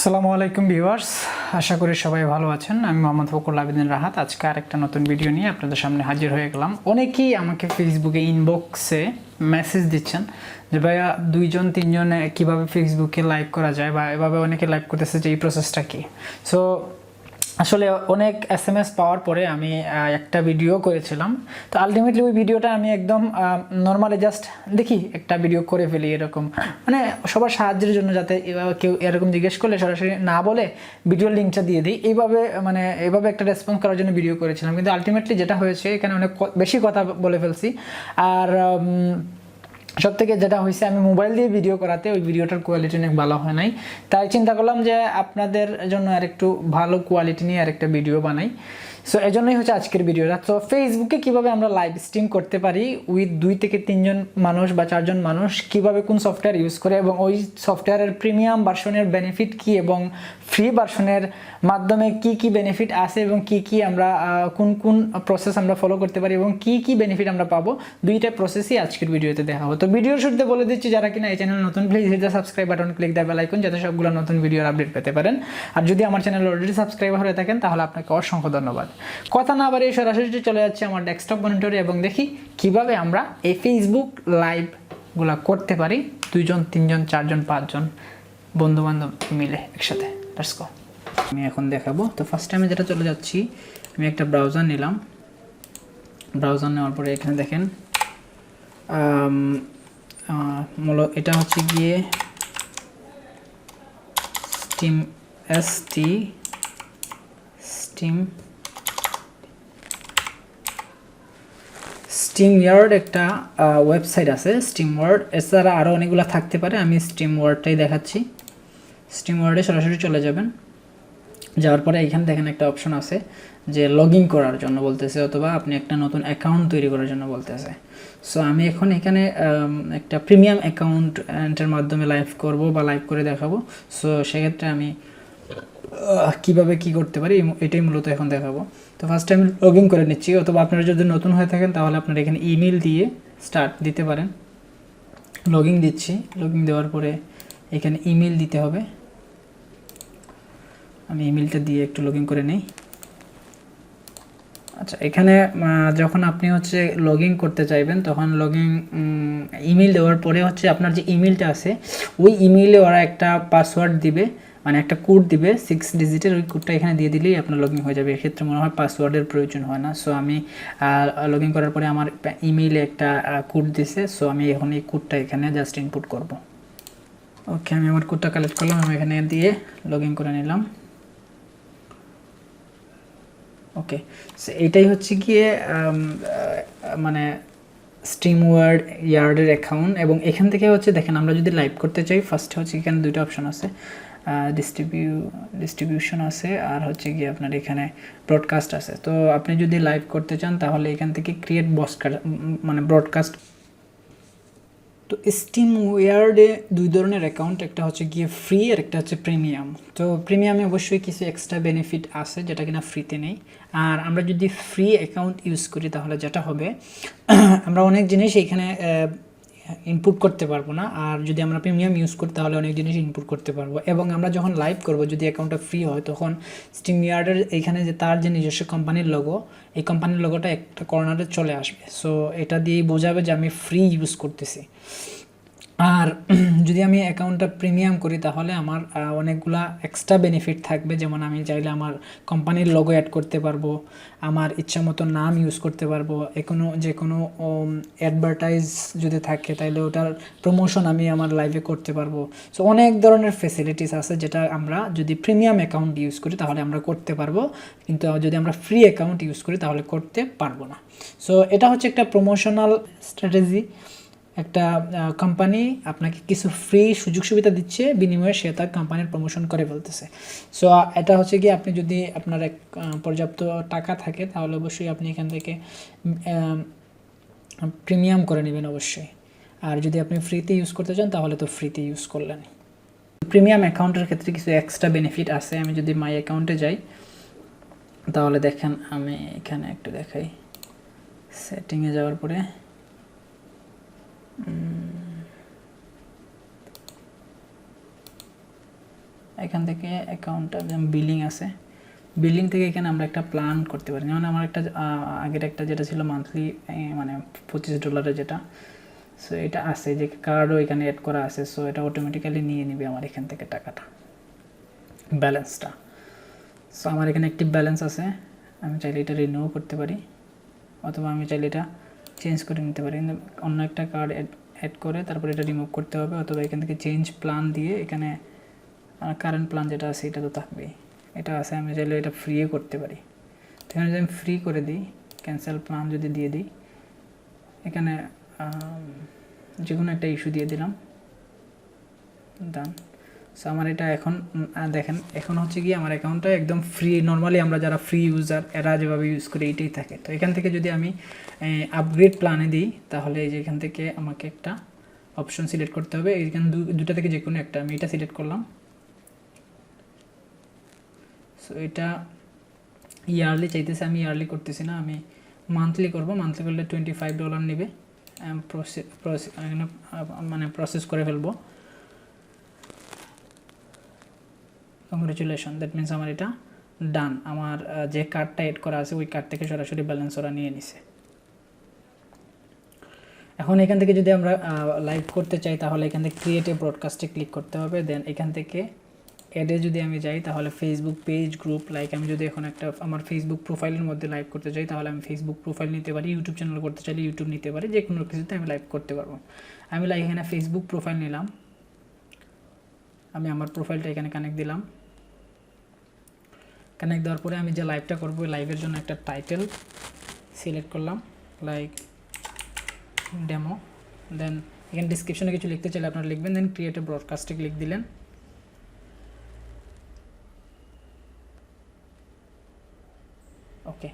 আসসালামু আলাইকুম ভিউয়ার্স, আশা করি সবাই ভালো আছেন। আমি মোহাম্মদ ফকরুল আবেদিন রাহাত আজকে আরেকটা নতুন ভিডিও নিয়ে আপনাদের সামনে হাজির হয়ে গেলাম। অনেকেই আমাকে ফেসবুকে ইনবক্সে মেসেজ দিচ্ছেন যে ভাইয়া 2-3 কীভাবে ফেসবুকে লাইভ করা যায়, বা এভাবে অনেকে লাইভ করতেছে যে এই প্রসেসটা কী। সো আসলে অনেক SMS পাওয়ার পরে আমি একটা ভিডিও করেছিলাম। তো আলটিমেটলি ওই ভিডিওটা আমি একদম নর্মালি জাস্ট দেখি একটা ভিডিও করে ফেলি, এরকম মানে সবার সাহায্যের জন্য, যাতে কেউ এরকম জিজ্ঞেস করলে সরাসরি না বলে ভিডিওর লিঙ্কটা দিয়ে দিই, এইভাবে একটা রেসপন্স করার জন্য ভিডিও করেছিলাম। কিন্তু আলটিমেটলি যেটা হয়েছে, এখানে অনেক বেশি কথা বলে ফেলছি। আর সব থেকে যেটা হয়েছে, আমি মোবাইল দিয়ে ভিডিও করাতে ওই ভিডিওটার কোয়ালিটি অনেক ভালো হয় নাই। তাই চিন্তা করলাম যে আপনাদের জন্য আরেকটু ভালো কোয়ালিটি নিয়ে আরেকটা ভিডিও বানাই। সো এজন্যই হচ্ছে আজকের ভিডিওটা। তো ফেসবুকে কিভাবে আমরা লাইভ স্ট্রিম করতে পারি উইথ 2 থেকে 3 জন মানুষ বা 4 জন মানুষ, কিভাবে কোন সফটওয়্যার ইউজ করে, এবং ওই সফটওয়্যারের প্রিমিয়াম ভার্সনের বেনিফিট কি, এবং ফ্রি ভার্সনের মাধ্যমে কি কি বেনিফিট আছে, এবং কি কি আমরা কোন প্রসেস আমরা ফলো করতে পারি, এবং কি কি বেনিফিট আমরা পাবো, দুইটা প্রসেসই আজকের ভিডিওতে দেখা হবে। তো ভিডিওর শুরুতে বলে দিচ্ছি, যারা কিনা এই চ্যানেল নতুন, please hit the subscribe button, click the bell icon, যাতে সবগুলো নতুন ভিডিওর আপডেট পেতে পারেন। আর যদি আমার চ্যানেল অলরেডি সাবস্ক্রাইবার হয়ে থাকেন, তাহলে আপনাকে অসংখ্য ধন্যবাদ। কথা না বাড়িয়ে সরাসরি চলে যাচ্ছে আমার ডেস্কটপ মনিটরে, এবং দেখি কিভাবে আমরা এই ফেসবুক লাইভগুলো করতে পারি 2 জন 3 জন 4 জন 5 জন বন্ধু বান্ধব মিলে একসাথে। Let's go. আমি এখন দেখাবো। তো ফার্স্ট টাইমে যেটা চলে যাচ্ছি, আমি একটা ব্রাউজার নিলাম। ব্রাউজার নেওয়ার পরে এখানে দেখেন এটা হচ্ছে গিয়ে StreamYard একটা ওয়েবসাইট আছে, StreamYard। এছাড়া আরও অনেকগুলো থাকতে পারে, আমি StreamYardটাই দেখাচ্ছি। StreamYardে সরাসরি চলে যাবেন। যাওয়ার পরে এখানে দেখেন একটা অপশন আছে যে লগ ইন করার জন্য বলতেছে, অথবা আপনি একটা নতুন অ্যাকাউন্ট তৈরি করার জন্য বলতেছে। সো আমি এখন এখানে একটা প্রিমিয়াম অ্যাকাউন্টের মাধ্যমে লাইভ করব বা লাইভ করে দেখাবো। সো সেক্ষেত্রে আমি কিভাবে কি করতে পারি এটাই মূলত এখন দেখাবো। তো ফার্স্ট আমি লগ ইন করে নিচ্ছি, অথবা আপনারা যদি নতুন হয়ে থাকেন তাহলে আপনারা এখানে ইমেল দিয়ে স্টার্ট দিতে পারেন। লগ ইন দিচ্ছি। লগ ইন দেওয়ার পরে এখানে ইমেল দিতে হবে। আমি ইমেলটা দিয়ে একটু লগ ইন করে নিই। আচ্ছা, এখানে যখন আপনি হচ্ছে লগ ইন করতে চাইবেন, তখন লগ ইন ইমেল দেওয়ার পরে হচ্ছে আপনার যে ইমেলটা আছে, ওই ইমেইলে ওরা একটা পাসওয়ার্ড দিবে, মানে একটা কোড দিবে 6 ডিজিটের। ওই কোডটা এখানে দিয়ে দিলেই আপনার লগ ইন হয়ে যাবে। এক্ষেত্রে মনে হয় পাসওয়ার্ডের প্রয়োজন হয় না। সো আমি লগ ইন করার পরে আমার ইমেইলে একটা কোড দিছে। সো আমি এখন এই কোডটা এখানে জাস্ট ইনপুট করব। ওকে, আমি আমার কোডটা কালেক্ট করলাম, আমি এখানে দিয়ে লগ ইন করে নিলাম। ওকে, সো এটাই হচ্ছে গিয়ে মানে StreamYardের অ্যাকাউন্ট। এবং এখান থেকে হচ্ছে দেখেন, আমরা যদি লাইভ করতে চাই, ফার্স্টে হচ্ছে এখানে দুটো অপশন আছে, ডিস্ট্রিবিউশন আছে, আর হচ্ছে গিয়ে আপনার এখানে ব্রডকাস্ট আছে। তো আপনি যদি লাইভ করতে চান তাহলে এখান থেকে ক্রিয়েট ব্রডকাস্ট। তো StreamYardে 2 ধরনের অ্যাকাউন্ট, একটা হচ্ছে গিয়ে ফ্রি আর একটা হচ্ছে প্রিমিয়াম। তো প্রিমিয়ামে অবশ্যই কিছু এক্সট্রা বেনিফিট আছে যেটা কিনা ফ্রিতে নেই। আর আমরা যদি ফ্রি অ্যাকাউন্ট ইউজ করি তাহলে যেটা হবে, আমরা অনেক জিনিস এখানে ইনপুট করতে পারবো না। আর যদি আমরা প্রিমিয়াম ইউজ করি তাহলে অনেক জিনিস ইনপুট করতে পারবো। এবং আমরা যখন লাইভ করব, যদি অ্যাকাউন্টটা ফ্রি হয়, তখন StreamYardের এইখানে যে তার যে নিজস্ব কোম্পানির লোগো, এই কোম্পানির লোগোটা একটা কর্নারে চলে আসবে। সো এটা দিয়েই বোঝাবে যে আমি ফ্রি ইউজ করতেছি। আর যদি আমি অ্যাকাউন্টটা প্রিমিয়াম করি তাহলে আমার অনেকগুলা এক্সট্রা বেনিফিট থাকবে। যেমন আমি চাইলে আমার কোম্পানির লোগো অ্যাড করতে পারবো, আমার ইচ্ছা মতো নাম ইউজ করতে পারবো, যে কোনো অ্যাডভার্টাইজ যদি থাকে তাইলে ওটার প্রমোশন আমি আমার লাইভে করতে পারবো। সো অনেক ধরনের ফেসিলিটিস আছে যেটা আমরা যদি প্রিমিয়াম অ্যাকাউন্ট ইউজ করি তাহলে আমরা করতে পারবো, কিন্তু যদি আমরা ফ্রি অ্যাকাউন্ট ইউজ করি তাহলে করতে পারবো না। সো এটা হচ্ছে একটা প্রমোশনাল স্ট্র্যাটেজি। একটা কোম্পানি আপনাকে কিছু ফ্রি সুযোগ সুবিধা দিচ্ছে, বিনিময়ে সে তার কোম্পানির প্রমোশন করে ফেলতেছে। সো এটা হচ্ছে কি, আপনি যদি আপনার পর্যাপ্ত টাকা থাকে তাহলে অবশ্যই আপনি এখান থেকে প্রিমিয়াম করে নেবেন অবশ্যই। আর যদি আপনি ফ্রিতে ইউজ করতে চান তাহলে তো ফ্রিতে ইউজ করলেন। প্রিমিয়াম অ্যাকাউন্টের ক্ষেত্রে কিছু এক্সট্রা বেনিফিট আছে। আমি যদি মাই অ্যাকাউন্টে যাই তাহলে দেখেন, আমি এখানে একটু দেখাই। সেটিংয়ে যাওয়ার পরে এখান থেকে অ্যাকাউন্টটা যেমন বিলিং আছে, বিলিং থেকে এখানে আমরা একটা প্ল্যান করতে পারি। যেমন আমার একটা আগের একটা যেটা ছিল মান্থলি মানে $25 যেটা, সো এটা আছে যে কার্ডও এখানে অ্যাড করা আছে, সো এটা অটোমেটিক্যালি নিয়ে নেবে আমার এখান থেকে টাকাটা, ব্যালেন্সটা। সো আমার এখানে একটি ব্যালেন্স আছে, আমি চাইলে এটা রিনিউ করতে পারি অথবা আমি চাইলে এটা চেঞ্জ করে নিতে পারি। অন্য একটা কার্ড অ্যাড করে তারপরে এটা রিমুভ করতে হবে, অথবা এখান থেকে চেঞ্জ প্ল্যান দিয়ে এখানে কারেন্ট প্ল্যান যেটা আছে এটা তো থাকবেই, এটা আছে, আমি চাইলে এটা ফ্রিও করতে পারি। এখানে যদি আমি ফ্রি করে দিই, ক্যান্সেল প্ল্যান যদি দিয়ে দিই, এখানে যে কোনো একটা ইস্যু দিয়ে দিলাম, ডান। সো আমার এটা এখন দেখেন এখন হচ্ছে কি আমার অ্যাকাউন্টটা একদম ফ্রি, নর্মালি আমরা যারা ফ্রি ইউজার এরা যেভাবে ইউজ করে এইটাই থাকে। তো এখান থেকে যদি আমি আপগ্রেড প্ল্যানে দিই তাহলে এই যে এখান থেকে আমাকে একটা অপশন সিলেক্ট করতে হবে, এইখানে দুটা থেকে যে কোনো একটা, আমি এটা সিলেক্ট করলাম। সো এটা ইয়ারলি চাইতেছে, আমি ইয়ারলি করতেছি না, আমি মান্থলি করব। মান্থলি করলে $25 নেবে, মানে প্রসেস করে ফেলবো। কংগ্রেচুলেশন, দ্যাট মিনস আমার এটা ডান। আমার যে কার্ডটা এড করা আছে ওই কার্ড থেকে সরাসরি ব্যালেন্স ওরা নিয়ে নিছে। এখন এখান থেকে যদি আমরা লাইভ করতে চাই তাহলে এখান থেকে ক্রিয়েট এ ব্রডকাস্টে ক্লিক করতে হবে। দেন এখান থেকে অ্যাডে যদি আমি যাই তাহলে ফেসবুক পেজ গ্রুপ, লাইক আমি যদি এখন একটা আমার ফেসবুক প্রোফাইলের মধ্যে লাইভ করতে চাই তাহলে আমি ফেসবুক প্রোফাইল নিতে পারি, ইউটিউব চ্যানেল করতে চাইলে ইউটিউব নিতে পারি, যে কোনো কিছুতে আমি লাইভ করতে পারবো। আমি লাইক এখানে ফেসবুক প্রোফাইল নিলাম, আমি আমার প্রোফাইলটা এখানে কানেক্ট দিলাম। কানেক্ট দেওয়ার পরে আমি যে লাইভটা করবো লাইভের জন্য একটা টাইটেল সিলেক্ট করলাম, লাইক ডেমো। দেন এখানে ডিসক্রিপশনে কিছু লিখতে চাইলে আপনারা লিখবেন, দেন ক্রিয়েট এ ব্রডকাস্টে ক্লিক দিলেন। ওকে,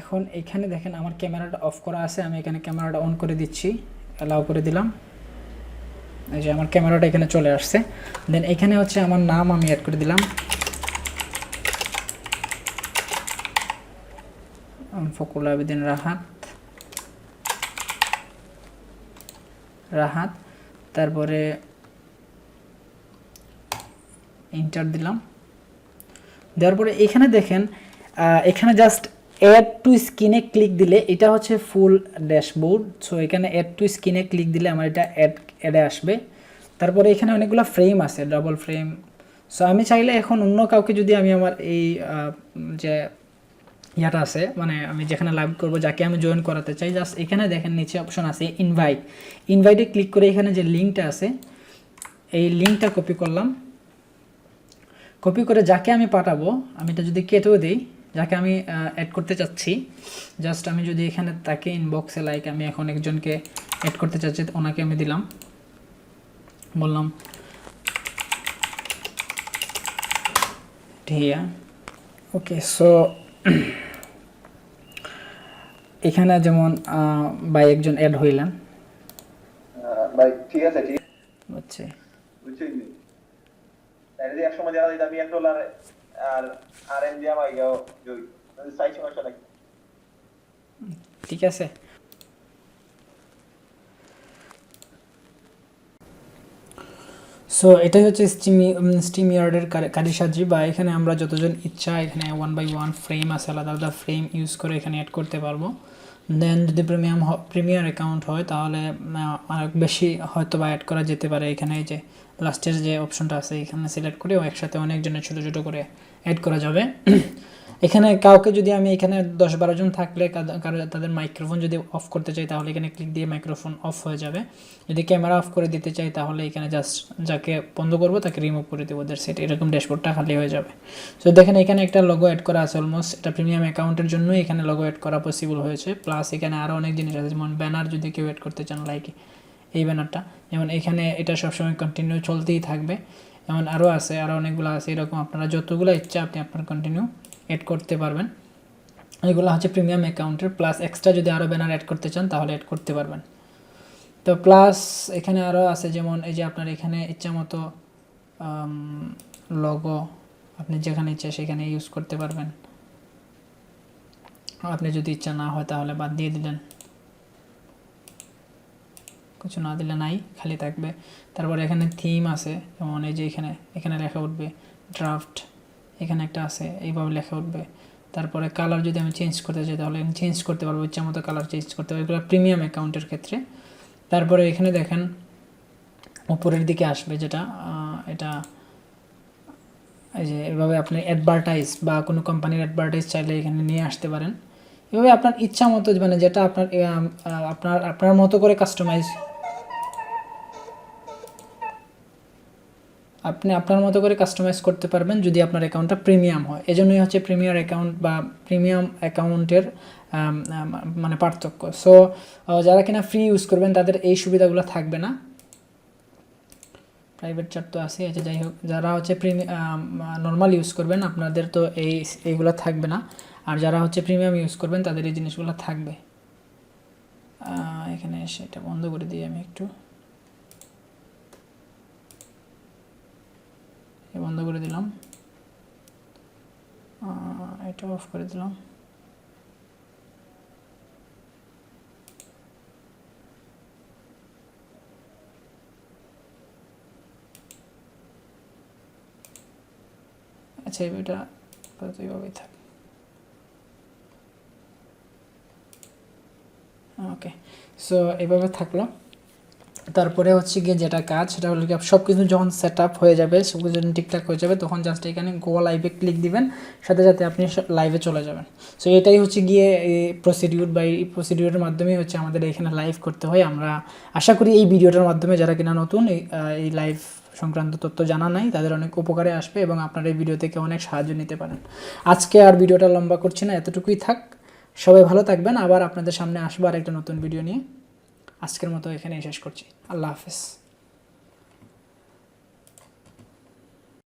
এখন এখানে দেখেন আমার ক্যামেরাটা অফ করা আছে, আমি এখানে ক্যামেরাটা অন করে দিচ্ছি, অ্যালাউ করে দিলাম। এই যে আমার ক্যামেরাটা এখানে চলে আসছে। দেন এখানে হচ্ছে আমার নাম আমি অ্যাড করে দিলাম, ফকরুল আবেদিন রাহাত, তারপরে এন্টার দিলাম। দেওয়ার পরে এখানে দেখেন এখানে জাস্ট অ্যাড টু স্ক্রিনে ক্লিক দিলে এটা হচ্ছে ফুল ড্যাশবোর্ড। সো এখানে অ্যাড টু স্ক্রিনে ক্লিক দিলে আমার এটা অ্যাডে আসবে। তারপরে এখানে অনেকগুলো ফ্রেম আছে, ডাবল ফ্রেম। সো আমি চাইলে এখন অন্য কাউকে যদি আমি আমার এই যে ইয়াটা আছে, মানে আমি যেখানে লাইভ করবো যাকে আমি জয়েন করাতে চাই, জাস্ট এখানে দেখেন নিচে অপশন আছে ইনভাইটে ক্লিক করে এখানে যে লিঙ্কটা আছে এই লিঙ্কটা কপি করলাম। কপি করে যাকে আমি পাঠাবো, আমি এটা যদি কেটেও দিই, যাকে আমি অ্যাড করতে চাচ্ছি, জাস্ট আমি যদি এখানে তাকে ইনবক্সে লাইক আমি এখন একজনকে অ্যাড করতে চাচ্ছি, ওনাকে আমি দিলাম, বললাম ঠিয়া। ওকে, সো এখানে যেমন ভাই একজন অ্যাড হইলেন, ভাই ঠিক আছে, ঠিক হচ্ছে বুঝছি। তাহলে এক সময় দেখা যায় আমি $1 আর আরএম দিয়ে আমার ইও জই সাইজ সমস্যা নাই, ঠিক আছে। সো এটাই হচ্ছে স্ট্রিমইয়ার্ডের কারিসাজি, বা এখানে আমরা যতজন ইচ্ছা এখানে 1/1 ফ্রেম আছে, আলাদা আলাদা ফ্রেম ইউজ করে এখানে অ্যাড করতে পারবো। দেন যদি প্রিমিয়ার অ্যাকাউন্ট হয় তাহলে অনেক বেশি হয়তো বা অ্যাড করা যেতে পারে। এখানে এই যে লাস্টের যে অপশনটা আছে এখানে সিলেক্ট করে একসাথে অনেকজনের ছোটো ছোটো করে অ্যাড করা যাবে। এখানে কাউকে যদি আমি এখানে 10-12 জন থাকলে কারো তাদের মাইক্রোফোন যদি অফ করতে চাই তাহলে এখানে ক্লিক দিয়ে মাইক্রোফোন অফ হয়ে যাবে। যদি ক্যামেরা অফ করে দিতে চাই তাহলে এখানে জাস্ট যাকে বন্ধ করবো তাকে রিমুভ করে দেবো, ওদের সেট এরকম ড্যাশবোর্ডটা খালি হয়ে যাবে। সো দেখেন এখানে একটা লোগো অ্যাড করা আছে, অলমোস্ট এটা প্রিমিয়াম অ্যাকাউন্টের জন্যই এখানে লোগো অ্যাড করা পসিবল হয়েছে। প্লাস এখানে আরও অনেক জিনিস আছে, যেমন ব্যানার যদি কেউ অ্যাড করতে চান, লাইক এই ব্যানারটা, যেমন এখানে এটা সবসময় কন্টিনিউ চলতেই থাকবে। যেমন আরও আছে, আরও অনেকগুলো আছে, এরকম আপনারা যতগুলো ইচ্ছা আপনি আপনার কন্টিনিউ অ্যাড করতে পারবেন। এগুলো হচ্ছে প্রিমিয়াম অ্যাকাউন্টের। প্লাস এক্সট্রা যদি আরও ব্যানার অ্যাড করতে চান তাহলে অ্যাড করতে পারবেন। তো প্লাস এখানে আরও আছে, যেমন এই যে আপনার এখানে ইচ্ছা মতো লোগো আপনি যেখানে ইচ্ছা সেখানে ইউজ করতে পারবেন। আপনি যদি ইচ্ছা না হয় তাহলে বাদ দিয়ে দিলেন, কিছু না দিলে নাই, খালি থাকবে। তারপর এখানে থিম আছে, যেমন এই যে এখানে লেখা উঠবে ড্রাফট এখানে একটা আছে, এইভাবে লেখা উঠবে। তারপরে কালার যদি আমি চেঞ্জ করতে চাই তাহলে চেঞ্জ করতে পারবো, ইচ্ছা মতো কালার চেঞ্জ করতে পারবো, এগুলো প্রিমিয়াম অ্যাকাউন্টের ক্ষেত্রে। তারপরে এখানে দেখেন উপরের দিকে আসবে যেটা এটা এই যে এভাবে আপনি অ্যাডভার্টাইজ বা কোনো কোম্পানির অ্যাডভার্টাইজ চাইলে এখানে নিয়ে আসতে পারেন। এভাবে আপনার ইচ্ছা মতো মানে যেটা আপনার আপনার মতো করে কাস্টমাইজ, আপনি আপনার মতো করে কাস্টমাইজ করতে পারবেন যদি আপনার অ্যাকাউন্টটা প্রিমিয়াম হয়। এজন্যই হচ্ছে প্রিমিয়ার অ্যাকাউন্ট বা প্রিমিয়াম অ্যাকাউন্টের মানে পার্থক্য। সো যারা কিনা ফ্রি ইউজ করবেন তাদের এই সুবিধাগুলো থাকবে না। প্রাইভেট চ্যাট তো আছে, আচ্ছা যাই হোক, যারা হচ্ছে নর্মাল ইউজ করবেন আপনাদের তো এইগুলো থাকবে না। আর যারা হচ্ছে প্রিমিয়াম ইউজ করবেন তাদের এই জিনিসগুলো থাকবে। এখানে এসে এটা বন্ধ করে দিই আমি একটু, বন্ধ করে দিলাম, এটা অফ করে দিলাম। আচ্ছা এটা এইভাবেই থাক, ওকে। সো এইভাবে থাকলো। তারপরে হচ্ছে গিয়ে যেটা কাজ সেটা হলো কি সব কিছু যখন সেট আপ হয়ে যাবে, সব কিছু যখন ঠিকঠাক হয়ে যাবে তখন জাস্ট এখানে গো লাইভে ক্লিক দিবেন, সাথে সাথে আপনি লাইভে চলে যাবেন। সো এটাই হচ্ছে গিয়ে এই প্রসিডিউর, বা এই প্রসিডিউরের মাধ্যমেই হচ্ছে আমাদের এখানে লাইভ করতে হয়। আমরা আশা করি এই ভিডিওটার মাধ্যমে যারা কিনা নতুন এই লাইভ সংক্রান্ত তথ্য জানা নাই তাদের অনেক উপকারে আসবে এবং আপনারা এই ভিডিও থেকে অনেক সাহায্য নিতে পারেন। আজকে আর ভিডিওটা লম্বা করছি না, এতটুকুই থাক। সবাই ভালো থাকবেন, আবার আপনাদের সামনে আসবো আর একটা নতুন ভিডিও নিয়ে। আজকের মতো এখানেই শেষ করছি। আল্লাহ হাফেজ।